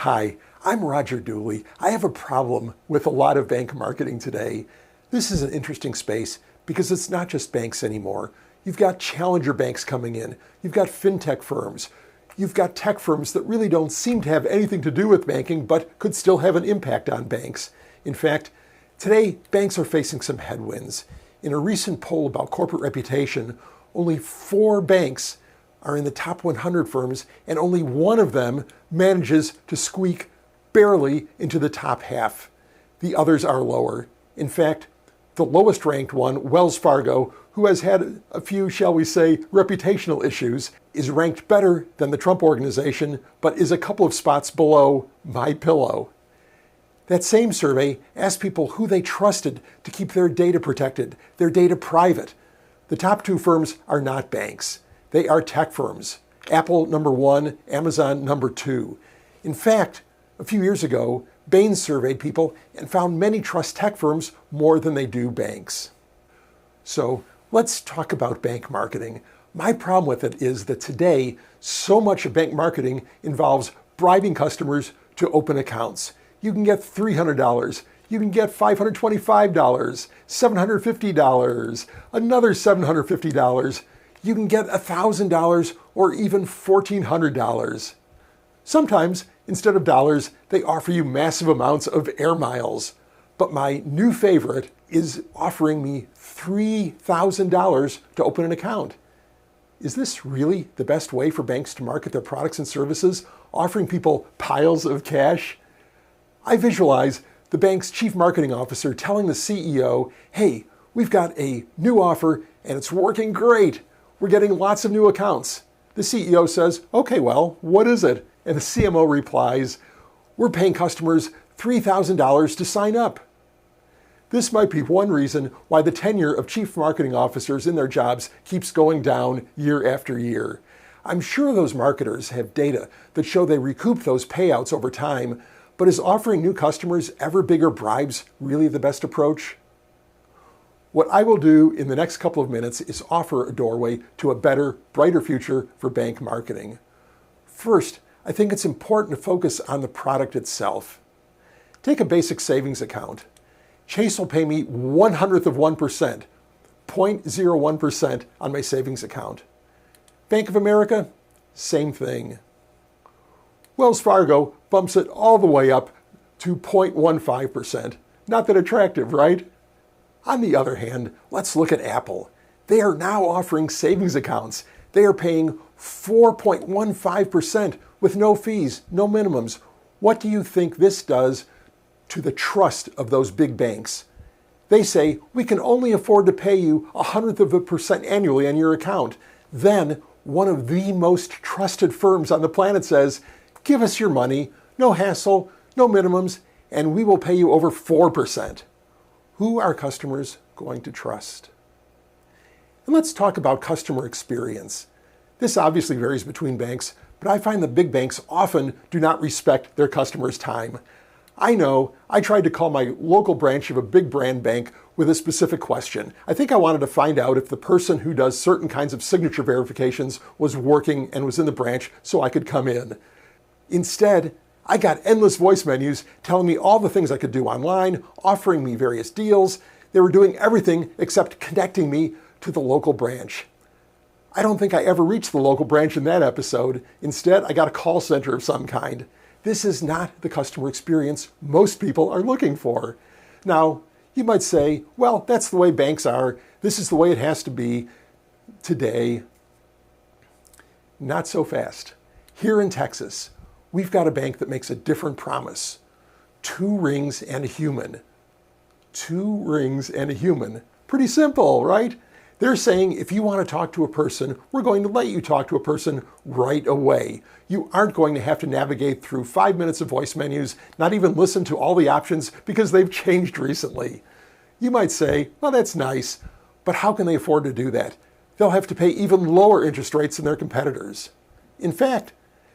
Hi, I'm Roger Dooley. I have a problem with a lot of bank marketing today. This is an interesting space because it's not just banks anymore. You've got challenger banks coming in. You've got fintech firms. You've got tech firms that really don't seem to have anything to do with banking, but could still have an impact on banks. In fact, today, banks are facing some headwinds. In a recent poll about corporate reputation, only 4 banks are in the top 100 firms, and only one of them manages to squeak barely into the top half. The others are lower. In fact, the lowest ranked one, Wells Fargo, who has had a few, shall we say, reputational issues, is ranked better than the Trump Organization, but is a couple of spots below MyPillow. That same survey asked people who they trusted to keep their data protected, their data private. The top 2 firms are not banks. They are tech firms. Apple, number 1, Amazon, number 2. In fact, a few years ago, Bain surveyed people and found many trust tech firms more than they do banks. So let's talk about bank marketing. My problem with it is that today, so much of bank marketing involves bribing customers to open accounts. You can get $300. You can get $525, $750, another $750. You can get $1,000 or even $1,400. Sometimes, instead of dollars, they offer you massive amounts of air miles. But my new favorite is offering me $3,000 to open an account. Is this really the best way for banks to market their products and services, offering people piles of cash? I visualize the bank's chief marketing officer telling the CEO, hey, we've got a new offer and it's working great. We're getting lots of new accounts. The CEO says, okay, well, what is it? And the CMO replies, we're paying customers $3,000 to sign up. This might be one reason why the tenure of chief marketing officers in their jobs keeps going down year after year. I'm sure those marketers have data that show they recoup those payouts over time, but is offering new customers ever bigger bribes really the best approach? What I will do in the next couple of minutes is offer a doorway to a better, brighter future for bank marketing. First, I think it's important to focus on the product itself. Take a basic savings account. Chase will pay me 1/100 of 1%, 0.01% on my savings account. Bank of America, same thing. Wells Fargo bumps it all the way up to 0.15%. Not that attractive, right? On the other hand, let's look at Apple. They are now offering savings accounts. They are paying 4.15% with no fees, no minimums. What do you think this does to the trust of those big banks? They say, we can only afford to pay you 0.1% annually on your account. Then, one of the most trusted firms on the planet says, give us your money, no hassle, no minimums, and we will pay you over 4%. Who are customers going to trust? And let's talk about customer experience. This obviously varies between banks, but I find the big banks often do not respect their customers' time. I know I tried to call my local branch of a big brand bank with a specific question. I think I wanted to find out if the person who does certain kinds of signature verifications was working and was in the branch so I could come in. Instead, I got endless voice menus telling me all the things I could do online, offering me various deals. They were doing everything except connecting me to the local branch. I don't think I ever reached the local branch in that episode. Instead, I got a call center of some kind. This is not the customer experience most people are looking for. Now, you might say, well, that's the way banks are. This is the way it has to be today. Not so fast. Here in Texas, we've got a bank that makes a different promise. 2 rings and a human. 2 rings and a human. Pretty simple, right? They're saying if you want to talk to a person, we're going to let you talk to a person right away. You aren't going to have to navigate through 5 minutes of voice menus, not even listen to all the options because they've changed recently. You might say, well, that's nice, but how can they afford to do that? They'll have to pay even lower interest rates than their competitors. In fact,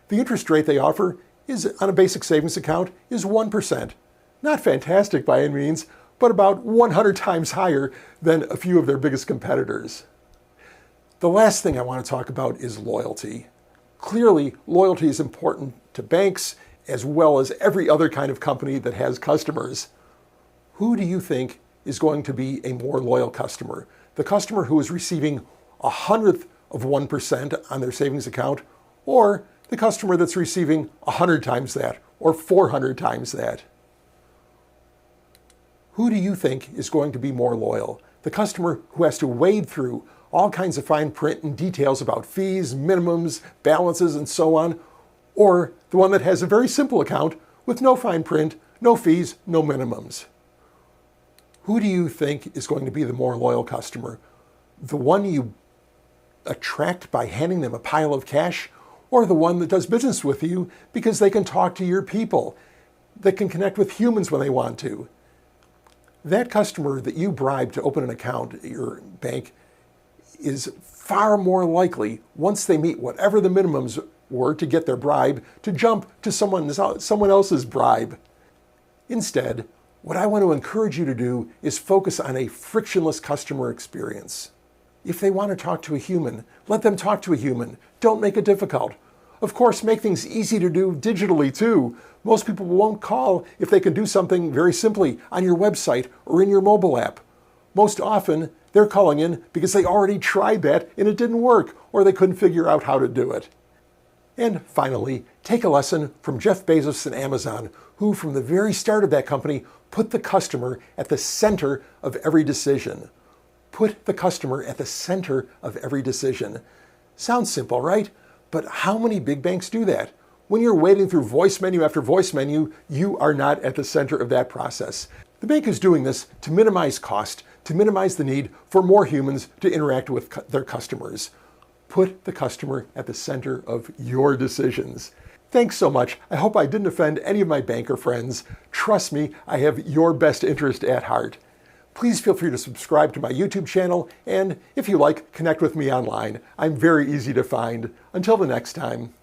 the interest rate they offer is on a basic savings account is 1%. Not fantastic by any means, but about 100 times higher than a few of their biggest competitors. The last thing I want to talk about is loyalty. Clearly, loyalty is important to banks as well as every other kind of company that has customers. Who do you think is going to be a more loyal customer? The customer who is receiving 100th of 1% on their savings account, or the customer that's receiving 100 times that or 400 times that? Who do you think is going to be more loyal? The customer who has to wade through all kinds of fine print and details about fees, minimums, balances, and so on, or the one that has a very simple account with no fine print, no fees, no minimums? Who do you think is going to be the more loyal customer? The one you attract by handing them a pile of cash, or the one that does business with you because they can talk to your people, that can connect with humans when they want to? That customer that you bribe to open an account at your bank is far more likely, once they meet whatever the minimums were to get their bribe, to jump to someone else's bribe. Instead, what I want to encourage you to do is focus on a frictionless customer experience. If they want to talk to a human, let them talk to a human. Don't make it difficult. Of course, make things easy to do digitally too. Most people won't call if they can do something very simply on your website or in your mobile app. Most often, they're calling in because they already tried that and it didn't work, or they couldn't figure out how to do it. And finally, take a lesson from Jeff Bezos and Amazon, who from the very start of that company put the customer at the center of every decision. Put the customer at the center of every decision. Sounds simple, right? But how many big banks do that? When you're wading through voice menu after voice menu, you are not at the center of that process. The bank is doing this to minimize cost, to minimize the need for more humans to interact with their customers. Put the customer at the center of your decisions. Thanks so much. I hope I didn't offend any of my banker friends. Trust me, I have your best interest at heart. Please feel free to subscribe to my YouTube channel, and if you like, connect with me online. I'm very easy to find. Until the next time.